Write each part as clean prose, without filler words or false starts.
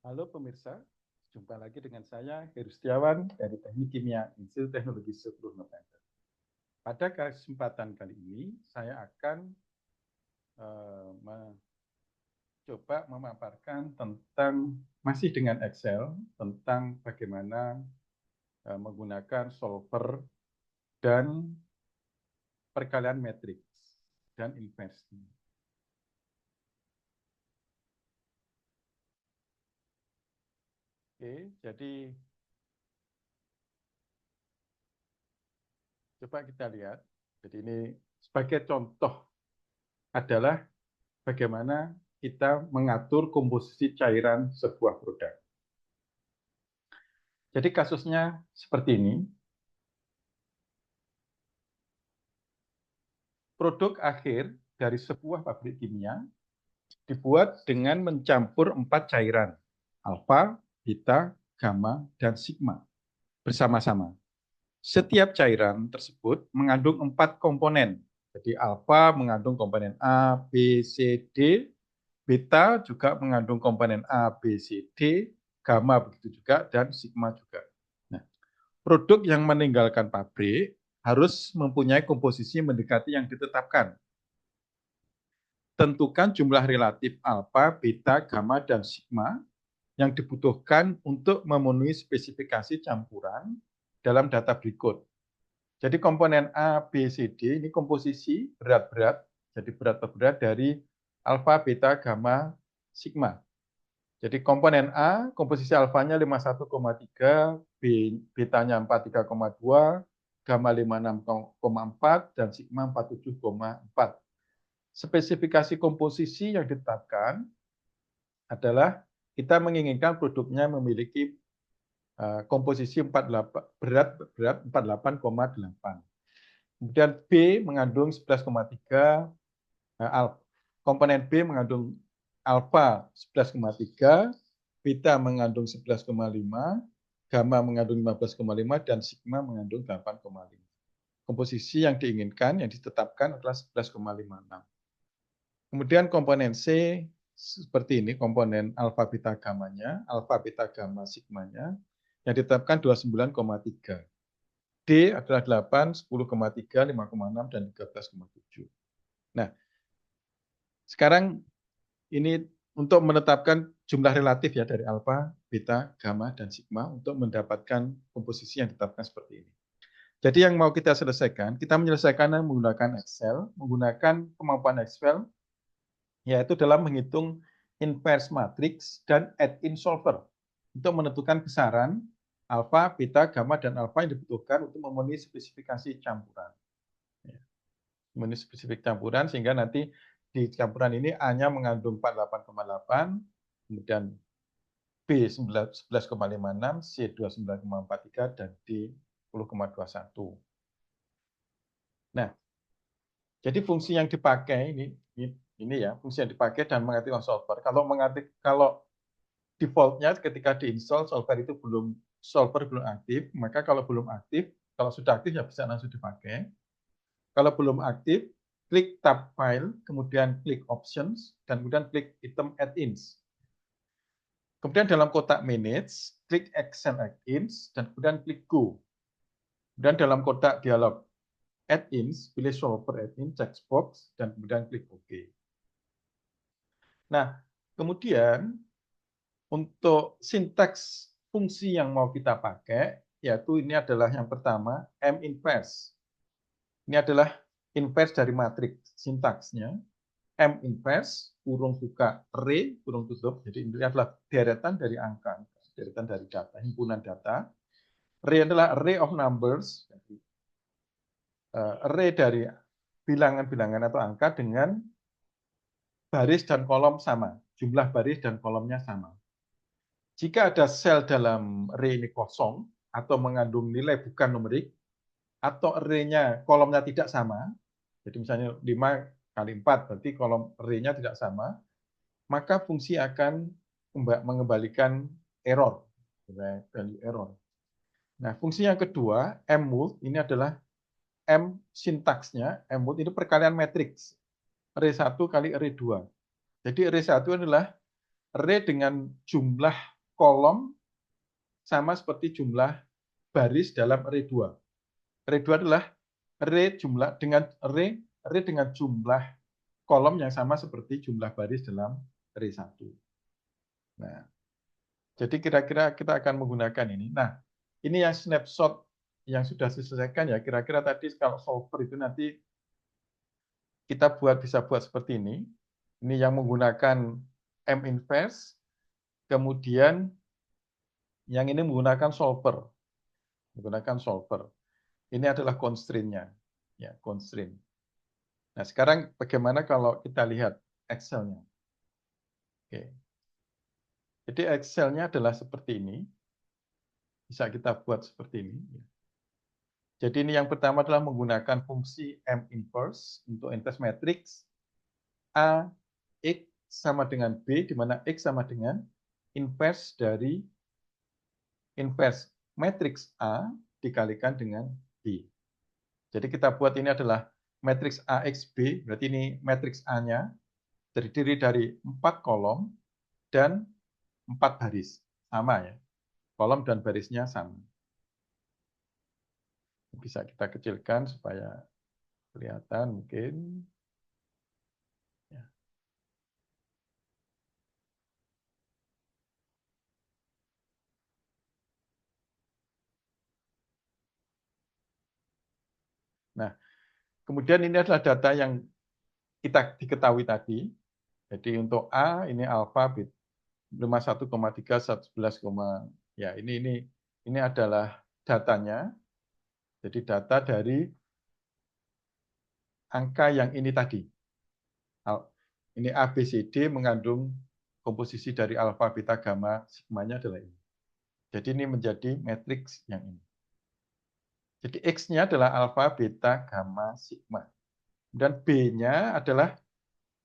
Halo pemirsa, jumpa lagi dengan saya Heru Setiawan dari Teknik Kimia Institut Teknologi 10 November. Pada kesempatan kali ini saya akan mencoba memaparkan tentang masih dengan Excel tentang bagaimana menggunakan solver dan perkalian matriks dan inversi. Oke, jadi coba kita lihat. Jadi ini sebagai contoh adalah bagaimana kita mengatur komposisi cairan sebuah produk. Jadi kasusnya seperti ini. Produk akhir dari sebuah pabrik kimia dibuat dengan mencampur 4 cairan, alfa, beta, gamma, dan sigma bersama-sama. Setiap cairan tersebut mengandung 4 komponen. Jadi alfa mengandung komponen A, B, C, D, beta juga mengandung komponen A, B, C, D, gamma begitu juga, dan sigma juga. Nah, produk yang meninggalkan pabrik harus mempunyai komposisi mendekati yang ditetapkan. Tentukan jumlah relatif alfa, beta, gamma, dan sigma yang dibutuhkan untuk memenuhi spesifikasi campuran dalam data berikut. Jadi komponen A, B, C, D ini komposisi berat-berat, jadi berat per berat dari alfa, beta, gamma, sigma. Jadi komponen A, komposisi alfanya 51,3, betanya 43,2, gamma 56,4, dan sigma 47,4. Spesifikasi komposisi yang ditetapkan adalah kita menginginkan produknya memiliki komposisi 48, berat 48,8. Kemudian B mengandung 11,3, komponen B mengandung alfa 11,3, beta mengandung 11,5, gamma mengandung 15,5, dan sigma mengandung 8,5. Komposisi yang diinginkan, yang ditetapkan adalah 11,56. Kemudian komponen C seperti ini, komponen alfa beta gammanya, alfa beta gamma sigmanya, yang ditetapkan 29,3. D adalah 8, 10,3, 5,6, dan 13,7. Nah, sekarang ini untuk menetapkan jumlah relatif ya dari alfa, beta, gamma, dan sigma untuk mendapatkan komposisi yang ditetapkan seperti ini. Jadi yang mau kita selesaikan, kita menyelesaikannya menggunakan Excel, menggunakan kemampuan Excel, yaitu dalam menghitung inverse matrix dan add-in solver untuk menentukan besaran alfa, beta, gamma, dan alfa yang dibutuhkan untuk memenuhi spesifikasi campuran. Memenuhi spesifik campuran sehingga nanti di campuran ini A-nya mengandung 48,8, kemudian B 11,56, C 29,43, dan D 10,21. Nah, jadi fungsi yang dipakai ini ya, fungsi yang dipakai dan mengaktifkan solver. Kalau defaultnya ketika diinstal solver itu belum aktif, maka kalau belum aktif, kalau sudah aktif ya bisa langsung dipakai. Kalau belum aktif, klik tab file, kemudian klik options, dan kemudian klik item add-ins. Kemudian dalam kotak manage, klik action add-ins, dan kemudian klik go. Dan dalam kotak dialog add-ins, pilih solver add-in, checkbox, dan kemudian klik OK. Nah, kemudian untuk sintaks fungsi yang mau kita pakai, yaitu ini adalah yang pertama, M-inverse. Ini adalah inverse dari matriks sintaksnya. M-inverse, kurung buka, array, kurung tutup. Jadi ini adalah deretan dari angka, deretan dari data, himpunan data. Array adalah array of numbers. Jadi, array dari bilangan-bilangan atau angka dengan baris dan kolom sama. Jumlah baris dan kolomnya sama. Jika ada sel dalam array ini kosong atau mengandung nilai bukan numerik, atau array-nya kolomnya tidak sama, jadi misalnya 5 kali 4, berarti kolom array-nya tidak sama, maka fungsi akan mengembalikan error, value error. Nah, fungsi yang kedua, mmult, ini adalah M sintaksnya, mmult itu perkalian matriks, array 1 kali array 2. Jadi array 1 adalah array dengan jumlah kolom sama seperti jumlah baris dalam array 2. Array 2 adalah array dengan jumlah kolom yang sama seperti jumlah baris dalam array 1. Nah, jadi kira-kira kita akan menggunakan ini. Nah, ini yang snapshot yang sudah diselesaikan ya. Kira-kira tadi kalau solver itu nanti kita bisa buat seperti ini. Ini yang menggunakan M inverse, kemudian yang ini menggunakan solver. Ini adalah constraint-nya. Ya, constraint. Nah, sekarang bagaimana kalau kita lihat Excel-nya? Oke. Jadi Excel-nya adalah seperti ini. Bisa kita buat seperti ini. Jadi ini yang pertama adalah menggunakan fungsi M inverse untuk inverse matrix A X sama dengan B, di mana X sama dengan inverse dari inverse matrix A dikalikan dengan B. Jadi kita buat ini adalah matrix AXB, berarti ini matrix A-nya terdiri dari 4 kolom dan 4 baris. Sama ya, kolom dan barisnya sama. Bisa kita kecilkan supaya kelihatan mungkin. Ya. Nah, kemudian ini adalah data yang kita diketahui tadi. Jadi untuk A ini alfa bit 51,3 11, ya ini adalah datanya. Jadi data dari angka yang ini tadi. Ini A, B, C, D mengandung komposisi dari alfa, beta, gamma, sigmanya adalah ini. Jadi ini menjadi matriks yang ini. Jadi X-nya adalah alfa, beta, gamma, sigma. Dan B-nya adalah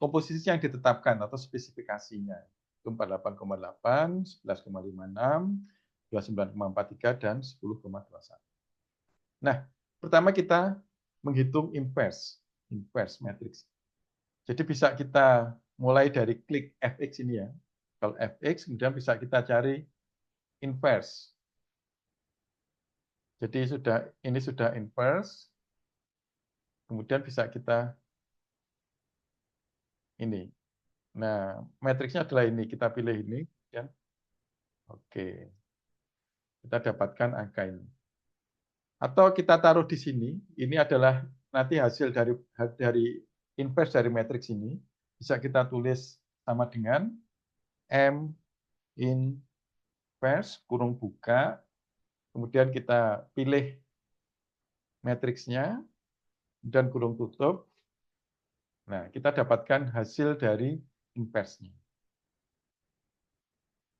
komposisi yang ditetapkan atau spesifikasinya. Itu 48,8, 11,56, 29,43, dan 10,21. Nah, pertama kita menghitung inverse matrix. Jadi bisa kita mulai dari klik fx ini ya. Kalau fx, kemudian bisa kita cari inverse. Jadi ini sudah inverse. Kemudian bisa kita ini. Nah, matriksnya adalah ini. Kita pilih ini. Dan oke. Kita dapatkan angka ini. Atau kita taruh di sini. Ini adalah nanti hasil dari inverse dari matriks ini. Bisa kita tulis sama dengan M inverse kurung buka. Kemudian kita pilih matriksnya dan kurung tutup. Nah, kita dapatkan hasil dari inverse-nya.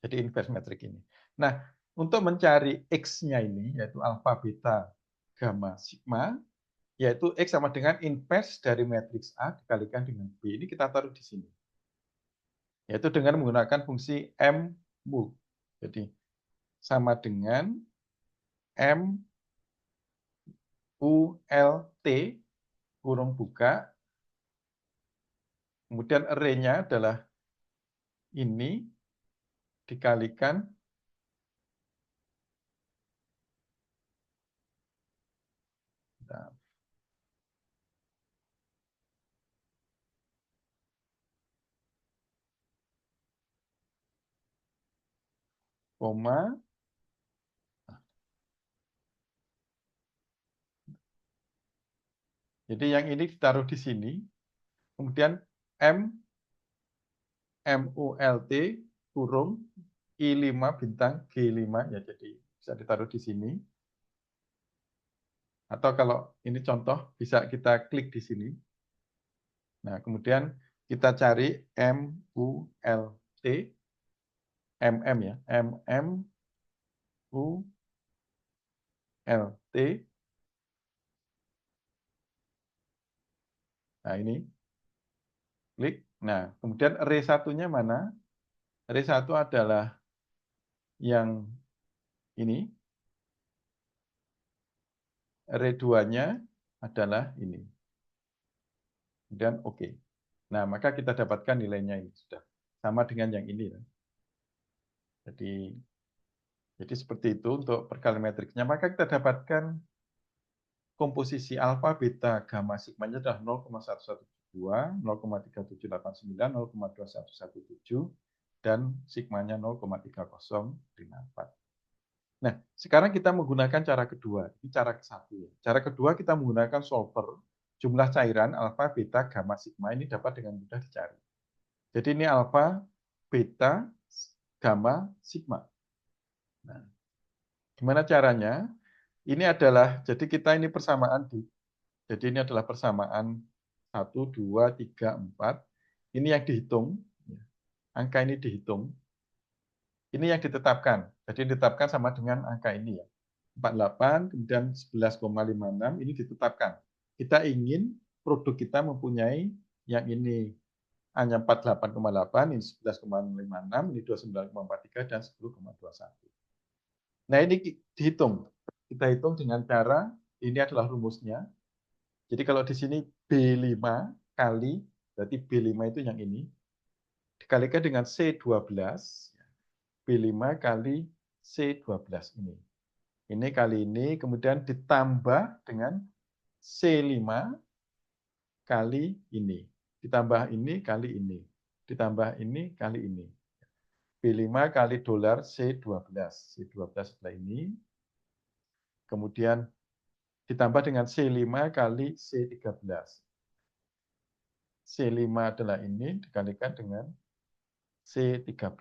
Jadi inverse metrik ini. Nah, untuk mencari X-nya ini, yaitu alfa, beta, gamma, sigma, yaitu X sama dengan inverse dari matriks A dikalikan dengan B. Ini kita taruh di sini. Yaitu dengan menggunakan fungsi M mul. Jadi, sama dengan M ULT kurung buka. Kemudian array-nya adalah ini dikalikan koma. Jadi yang ini ditaruh di sini. Kemudian MULT kurung I5 bintang G5 ya, jadi bisa ditaruh di sini. Atau kalau ini contoh bisa kita klik di sini. Nah, kemudian kita cari MULT MM ya, MMULT. Nah, ini klik. Nah, kemudian array satunya mana? Array satu adalah yang ini. Array 2-nya adalah ini. Kemudian oke. Nah, maka kita dapatkan nilainya ini sudah sama dengan yang ini. Jadi seperti itu untuk perkalimetriknya. Maka kita dapatkan komposisi alfa, beta, gamma, sigmanya adalah 0,1172, 0,3789, 0,2117, dan sigmanya 0,3054. Nah, sekarang kita menggunakan cara kedua. Ini cara ke-1 ya. Cara kedua kita menggunakan solver. Jumlah cairan alfa, beta, gamma, sigma ini dapat dengan mudah dicari. Jadi ini alfa, beta, gamma, sigma. Nah, gimana caranya? Ini adalah, jadi kita ini persamaan jadi ini adalah persamaan 1, 2, 3, 4. Ini yang dihitung. Angka ini dihitung. Ini yang ditetapkan. Jadi ditetapkan sama dengan angka ini ya. 48, kemudian 11,56, ini ditetapkan. Kita ingin produk kita mempunyai yang ini hanya 48,8, ini 11,56, ini 29,43, dan 10,21. Nah ini dihitung. Kita hitung dengan cara, ini adalah rumusnya. Jadi kalau di sini B5 kali, berarti B5 itu yang ini, dikalikan dengan C12, B5 kali C12 ini. Ini kali ini, kemudian ditambah dengan C5 kali ini. Ditambah ini kali ini. Ditambah ini kali ini. B5 kali dolar C12. C12 setelah ini. Kemudian ditambah dengan C5 kali C13. C5 adalah ini dikalikan dengan C13.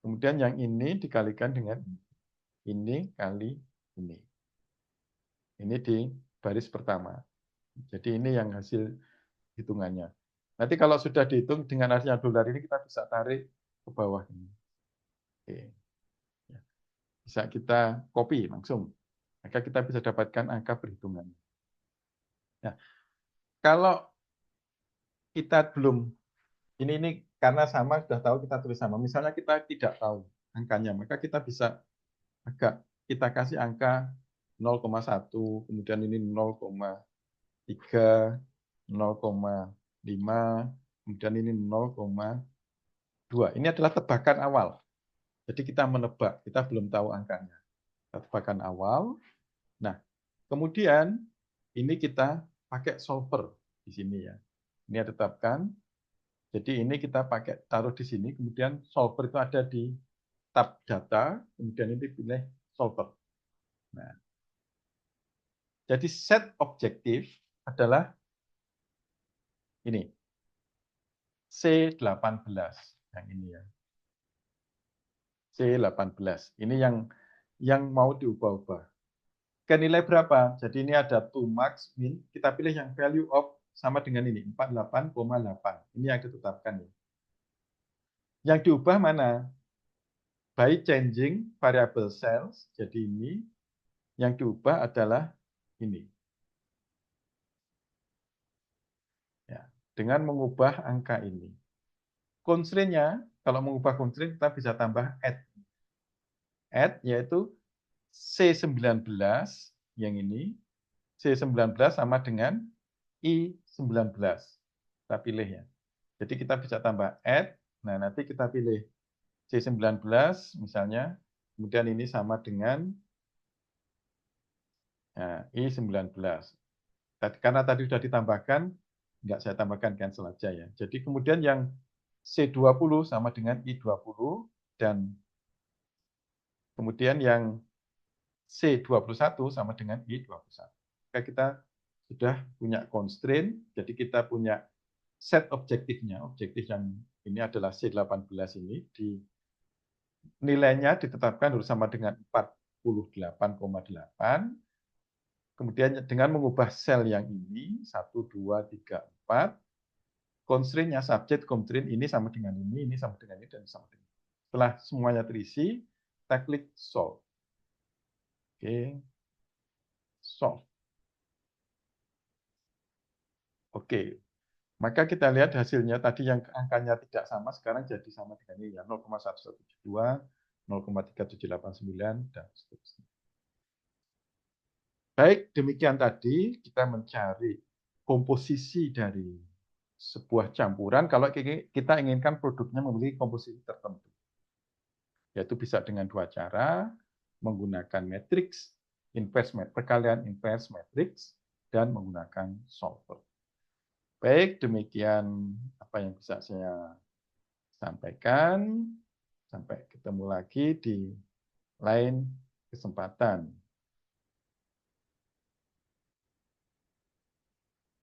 Kemudian yang ini dikalikan dengan ini kali ini. Ini di baris pertama. Jadi ini yang hasil hitungannya. Nanti kalau sudah dihitung dengan hasilnya dolar ini kita bisa tarik ke bawah ini. Oke. Bisa kita copy langsung. Maka kita bisa dapatkan angka perhitungan. Nah, kalau kita belum ini karena sama sudah tahu kita tulis sama. Misalnya kita tidak tahu angkanya, maka kita bisa kita kasih angka 0,1, kemudian ini 0,3, 0,5, kemudian ini 0,2. Ini adalah tebakan awal. Jadi kita menebak, kita belum tahu angkanya. Tebakan awal. Nah, kemudian ini kita pakai solver di sini ya. Ini tetapkan. Jadi ini kita pakai taruh di sini, kemudian solver itu ada di tab data, kemudian ini pilih solver. Nah, jadi set objektif adalah ini. C18 yang ini ya. C18. Ini yang mau diubah-ubah. Ke nilai berapa? Jadi ini ada to max, min. Kita pilih yang value of sama dengan ini, 48,8. Ini yang ditetapkan. Yang diubah mana? By changing variable cells. Jadi ini yang diubah adalah ini. Ya, dengan mengubah angka ini. Constraint-nya, kalau mengubah constraint kita bisa tambah add. Add yaitu C19 yang ini. C19 sama dengan I19. Kita pilih ya. Jadi kita bisa tambah add. Nah, nanti kita pilih C19 misalnya. Kemudian ini sama dengan I19. Karena tadi sudah ditambahkan, enggak saya tambahkan, cancel aja ya. Jadi kemudian yang C20 sama dengan I20 dan kemudian yang C21 sama dengan I21. Maka kita sudah punya constraint, jadi kita punya set objektifnya. Objektif yang ini adalah C18 ini, nilainya ditetapkan harus sama dengan 48,8. Kemudian dengan mengubah sel yang ini, 1, 2, 3, 4, constraint-nya subject constraint ini sama dengan ini sama dengan ini, dan sama dengan ini. Setelah semuanya terisi, kita klik solve. Oke, solve. Oke, maka kita lihat hasilnya tadi yang angkanya tidak sama, sekarang jadi sama dengan ini ya, 0,1172, 0,3789, dan seterusnya. Baik, demikian tadi kita mencari komposisi dari sebuah campuran kalau kita inginkan produknya memiliki komposisi tertentu. Yaitu bisa dengan dua cara, menggunakan matriks, perkalian inverse matriks, dan menggunakan solver. Baik, demikian apa yang bisa saya sampaikan. Sampai ketemu lagi di lain kesempatan.